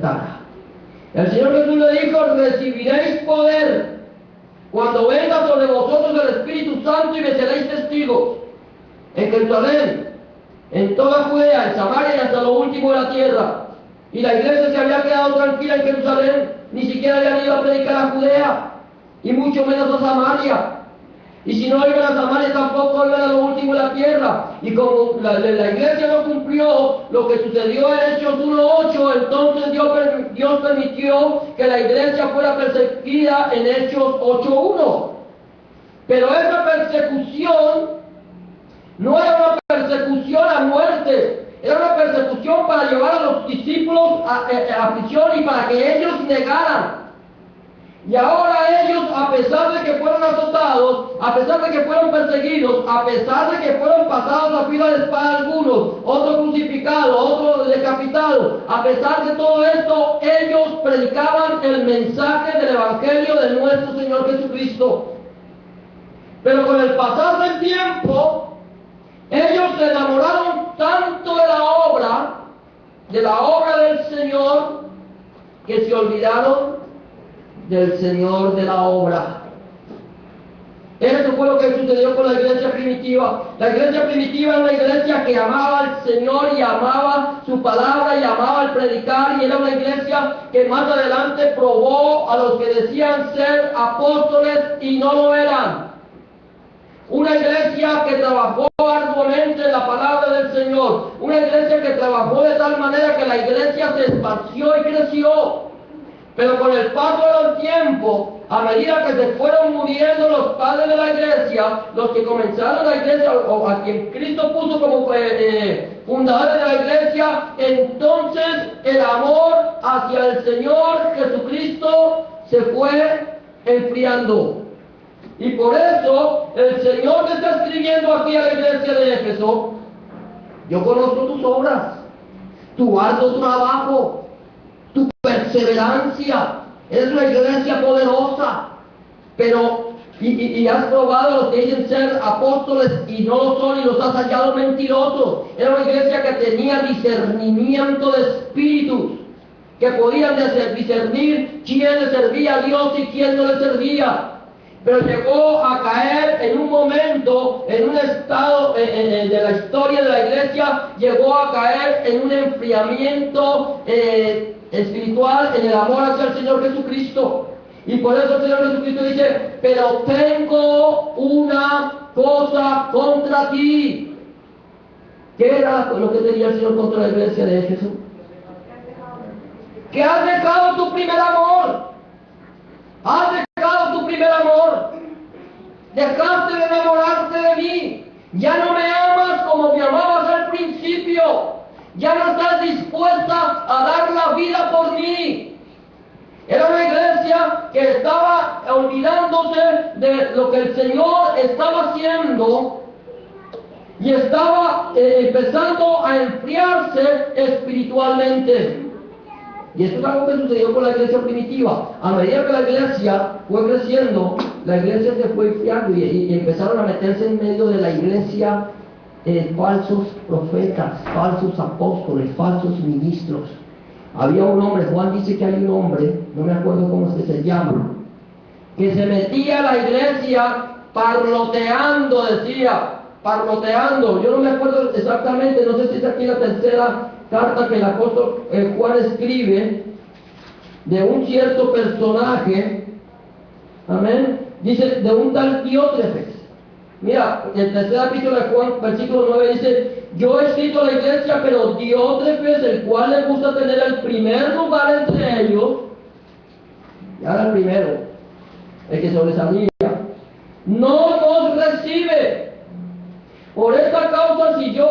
despertara. El Señor Jesús le dijo: recibiréis poder cuando venga sobre vosotros el Espíritu Santo y me seréis testigos en Jerusalén, en toda Judea, en Samaria y hasta lo último de la tierra. Y la iglesia se había quedado tranquila en Jerusalén, ni siquiera habían ido a predicar a Judea, y mucho menos a Samaria. Y si no iban a Samaria, tampoco iban a lo último de la tierra. Y como la iglesia no cumplió lo que sucedió en Hechos 1:8, entonces Dios permitió que la iglesia fuera perseguida en Hechos 8:1. Pero esa persecución no era una persecución a muerte, era una persecución para llevar a los discípulos a prisión y para que ellos negaran. Y ahora ellos, a pesar de que fueron azotados, a pesar de que fueron perseguidos, a pesar de que fueron pasados a filo de espada algunos, otros crucificados, otros decapitados, a pesar de todo esto, ellos predicaban el mensaje del Evangelio de nuestro Señor Jesucristo. Pero con el pasar del tiempo, ellos se enamoraron tanto de la obra del Señor, que se olvidaron del Señor de la obra. Eso fue lo que sucedió con la iglesia primitiva. La iglesia primitiva era una iglesia que amaba al Señor y amaba su palabra y amaba el predicar, y era una iglesia que más adelante probó a los que decían ser apóstoles y no lo eran. Una iglesia que trabajó arduamente en la palabra del Señor. Una iglesia que trabajó de tal manera que la iglesia se esparció y creció. Pero con el paso del tiempo, a medida que se fueron muriendo los padres de la iglesia, los que comenzaron la iglesia, o a quien Cristo puso como fundadores de la iglesia, entonces el amor hacia el Señor Jesucristo se fue enfriando. Y por eso el Señor le está escribiendo aquí a la iglesia de Éfeso: yo conozco tus obras, tu arduo trabajo, tu perseverancia. Es una iglesia poderosa, pero y has probado a los que dicen ser apóstoles y no lo son, y los has hallado mentirosos. Era una iglesia que tenía discernimiento de espíritus, que podían discernir quién le servía a Dios y quién no le servía. Pero llegó a caer en un momento, en un estado de la historia de la iglesia, llegó a caer en un enfriamiento espiritual, en el amor hacia el Señor Jesucristo. Y por eso el Señor Jesucristo dice: pero tengo una cosa contra ti. ¿Qué era lo que tenía el Señor contra la iglesia de Éfeso? Que has dejado tu primer amor. Has dejado tu primer amor. Dejaste de enamorarte de mí. Ya no me amas como me amabas al principio. Ya no estás dispuesta a dar la vida por mí. Era una iglesia que estaba olvidándose de lo que el Señor estaba haciendo y estaba empezando a enfriarse espiritualmente. Y esto es algo que sucedió con la iglesia primitiva. A medida que la iglesia fue creciendo, la iglesia se fue enfriando y empezaron a meterse en medio de la iglesia falsos profetas, falsos apóstoles, falsos ministros. Había un hombre, Juan dice que hay un hombre, no me acuerdo cómo se llama, que se metía a la iglesia parloteando, decía, parloteando. Yo no me acuerdo exactamente, no sé si es aquí la tercera carta que el apóstol Juan escribe de un cierto personaje, amén, dice de un tal Diótrefes. Mira, el tercer capítulo de Juan, versículo 9 dice: yo he escrito a la iglesia, pero Diótrefes, el cual le gusta tener el primer lugar entre ellos, ya era el primero, el que sobresalía, no nos recibe. Por esta causa, si yo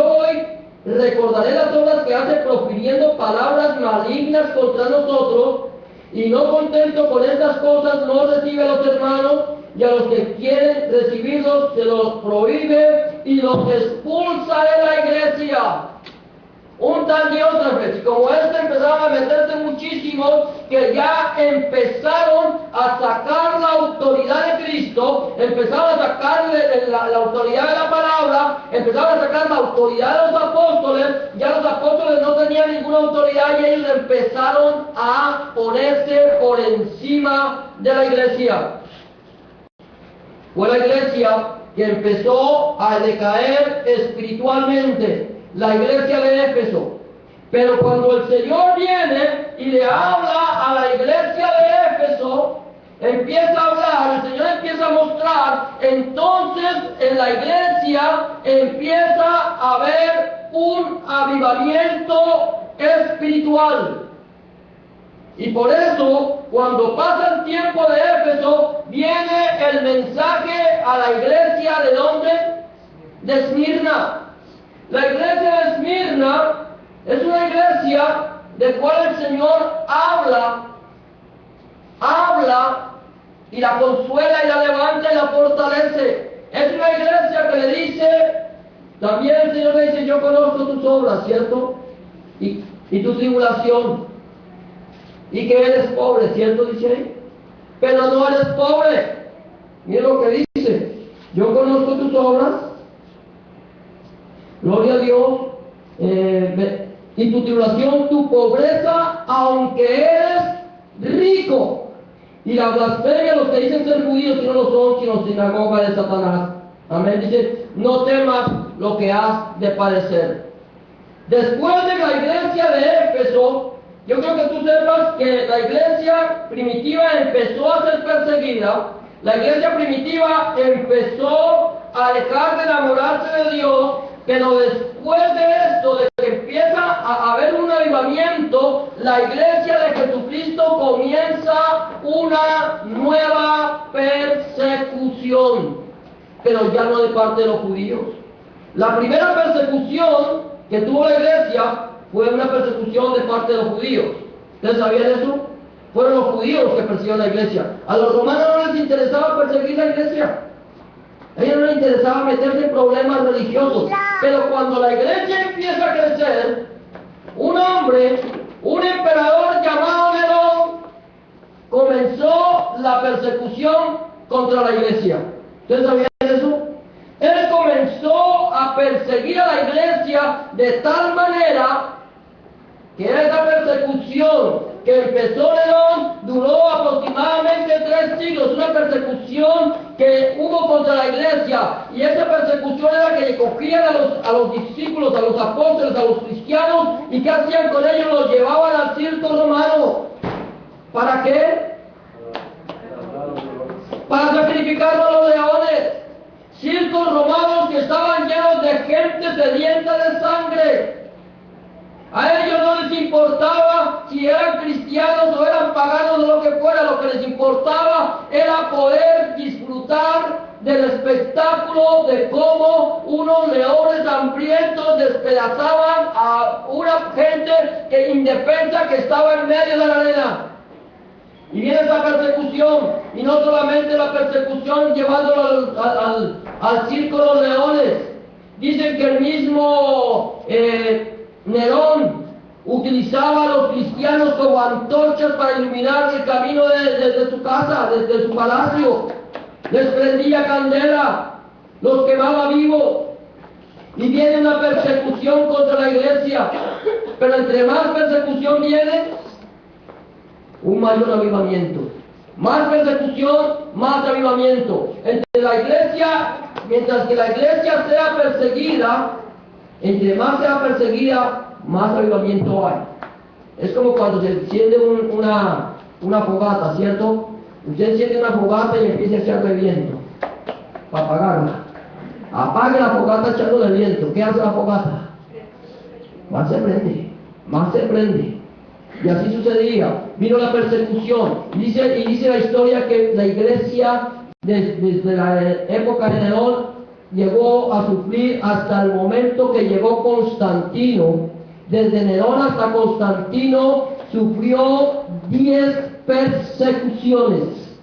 voy, recordaré las obras que hace, profiriendo palabras malignas contra nosotros, y no contento con estas cosas, no recibe a los hermanos, y a los que quieren recibirlos se los prohíbe y los expulsa de la iglesia. Un tal Diótrefes, y como este empezaba a meterse muchísimo muchísimos que ya empezaron a sacar la autoridad de Cristo, empezaron a sacar la autoridad de la palabra, empezaron a sacar la autoridad de los apóstoles. Ya los apóstoles no tenían ninguna autoridad y ellos empezaron a ponerse por encima de la iglesia. Fue la iglesia que empezó a decaer espiritualmente, la iglesia de Éfeso. Pero cuando el Señor viene y le habla a la iglesia de Éfeso, empieza a hablar, el Señor empieza a mostrar, entonces en la iglesia empieza a haber un avivamiento espiritual. Y por eso, cuando pasa el tiempo de Éfeso, viene el mensaje a la iglesia ¿de dónde? De Esmirna. La iglesia de Esmirna es una iglesia de cual el Señor habla y la consuela y la levanta y la fortalece. Es una iglesia que le dice, también el Señor le dice, yo conozco tus obras, ¿cierto? Y tu tribulación. Y que eres pobre, ¿cierto? Dice ahí. Pero no eres pobre. Mira lo que dice. Yo conozco tus obras. Gloria a Dios. Y tu tribulación, tu pobreza, aunque eres rico. Y la blasfemia, los que dicen ser judíos, si no lo son, sino sinagoga de Satanás. Amén. Dice, no temas lo que has de padecer. Después de la iglesia de Éfeso, yo creo que tú sepas que la iglesia primitiva empezó a ser perseguida. La iglesia primitiva empezó a dejar de enamorarse de Dios, pero después de esto, de que empieza a haber un avivamiento, la iglesia de Jesucristo comienza una nueva persecución, pero ya no de parte de los judíos. La primera persecución que tuvo la iglesia fue una persecución de parte de los judíos. ¿Ustedes sabían eso? Fueron los judíos los que persiguieron la iglesia. A los romanos no les interesaba perseguir la iglesia. A ellos no les interesaba meterse en problemas religiosos. Pero cuando la iglesia empieza a crecer, un hombre, un emperador llamado Nerón, comenzó la persecución contra la iglesia. ¿Ustedes sabían eso? Él comenzó a perseguir a la iglesia de tal manera que esa persecución que empezó Nerón duró aproximadamente 3 siglos, una persecución que hubo contra la iglesia, y esa persecución era que cogían a los discípulos, a los apóstoles, a los cristianos, y ¿qué hacían con ellos? Los llevaban al circo romano. ¿Para qué? Para sacrificarlos a los leones. Circos romanos que estaban llenos de gente sedienta de sangre. A ellos no les importaba si eran cristianos o eran paganos o lo que fuera. Lo que les importaba era poder disfrutar del espectáculo de cómo unos leones hambrientos despedazaban a una gente que indefensa que estaba en medio de la arena. Y viene esa persecución, y no solamente la persecución llevándolo al circo de los leones. Dicen que el mismo Nerón utilizaba a los cristianos como antorchas para iluminar el camino desde su casa, desde su palacio. Les prendía candela, los quemaba vivos. Y viene una persecución contra la iglesia. Pero entre más persecución viene, un mayor avivamiento. Más persecución, más avivamiento. Entre la iglesia, mientras que la iglesia sea perseguida, entre más sea perseguida, más avivamiento hay. Es como cuando se enciende una fogata, ¿cierto? Usted enciende una fogata y empieza a echarle viento para apagarla. Apague la fogata echándole viento. ¿Qué hace la fogata? Más se prende, más se prende. Y así sucedía. Vino la persecución. Y dice la historia que la iglesia, desde la época de Nerón, llegó a sufrir hasta el momento que llegó Constantino. Desde Nerón hasta Constantino sufrió 10 persecuciones.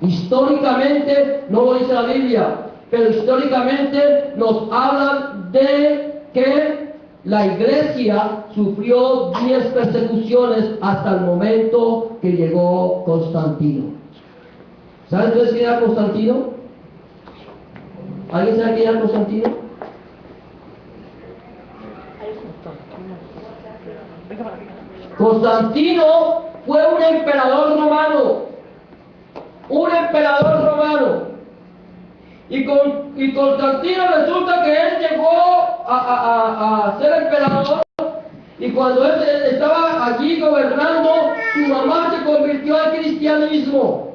Históricamente, no lo dice la Biblia, pero históricamente nos hablan de que la iglesia sufrió 10 persecuciones hasta el momento que llegó Constantino. ¿Saben ustedes quién era Constantino? ¿Alguien sabe quién era Constantino? Constantino fue un emperador romano. Un emperador romano. Y Constantino resulta que él llegó a ser emperador, y cuando él estaba allí gobernando, su mamá se convirtió al cristianismo.